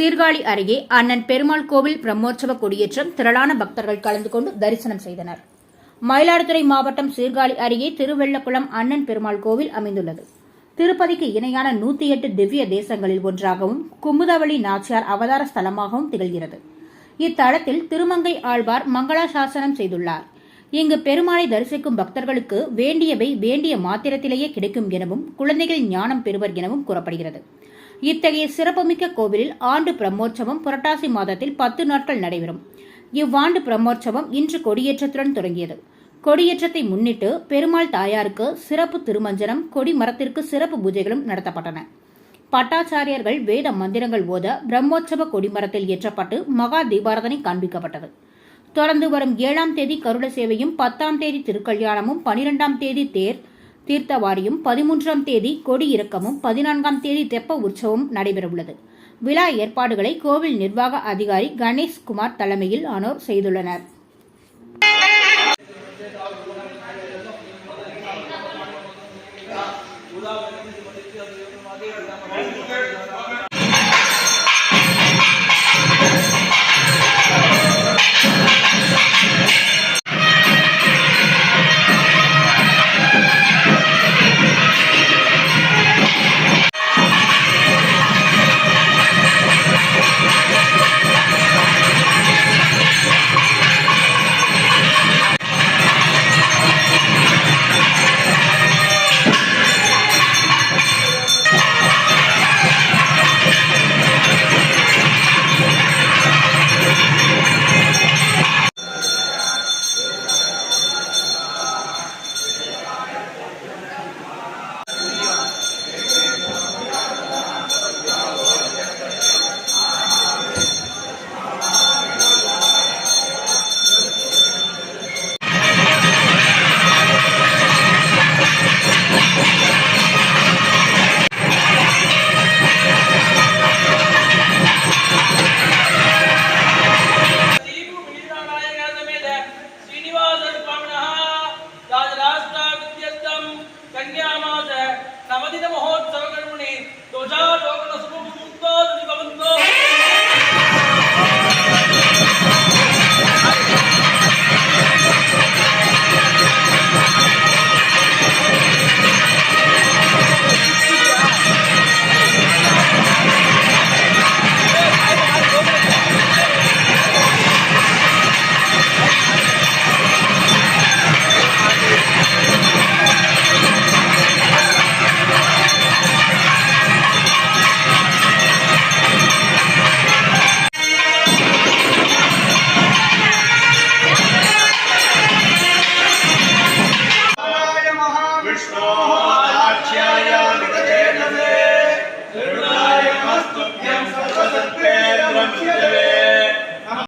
சீர்காழி அருகே அண்ணன் பெருமாள் கோவில் பிரம்மோற்சவ கொடியேற்றம் திரளான பக்தர்கள் கலந்து கொண்டு தரிசனம் செய்தனர். மயிலாடுதுறை மாவட்டம் சீர்காழி அருகே திருவெள்ளக்குளம் அண்ணன் பெருமாள் கோவில் அமைந்துள்ளது. திருப்பதிக்கு இணையான 108 திவ்ய தேசங்களில் ஒன்றாகவும் குமுதவளி நாச்சியார் அவதார ஸ்தலமாகவும் திகழ்கிறது. இத்தலத்தில் திருமங்கை ஆழ்வார் மங்களாசாசனம் செய்துள்ளார். இங்கு பெருமாளை தரிசிக்கும் பக்தர்களுக்கு வேண்டியவை வேண்டிய மாத்திரத்திலேயே கிடைக்கும் எனவும் குழந்தைகள் ஞானம் பெறுவர் எனவும் கூறப்படுகிறது. இத்தகைய சிறப்புமிக்க கோவிலில் ஆண்டு பிரம்மோற்சவம் புரட்டாசி மாதத்தில் 10 நாட்கள் நடைபெறும். இவ்வாண்டு பிரம்மோற்சவம் இன்று கொடியேற்றத்துடன் தொடங்கியது. கொடியேற்றத்தை முன்னிட்டு பெருமாள் தாயாருக்கு சிறப்பு திருமஞ்சனம், கொடி மரத்திற்கு சிறப்பு பூஜைகளும் நடத்தப்பட்டன. பட்டாச்சாரியர்கள் வேத மந்திரங்கள் ஓத பிரம்மோற்சவ கொடிமரத்தில் ஏற்றப்பட்டு மகா தீபாரதனை காண்பிக்கப்பட்டது. தொடர்ந்து வரும் 7ஆம் தேதி கருட சேவையும், 10ஆம் தேதி திருக்கல்யாணமும், 12ஆம் தேதி தேர் தீர்த்தவாரியும், 13ஆம் தேதி கொடி இறக்கமும், 14ஆம் தேதி தெப்ப உற்சவம் நடைபெறவுள்ளது. விழா ஏற்பாடுகளை கோவில் நிர்வாக அதிகாரி கணேஷ்குமார் தலைமையில் ஆனோர் செய்துள்ளனர். कन्यामास नवदिन महोत्सव कर्मणि दोषारोपण शुभ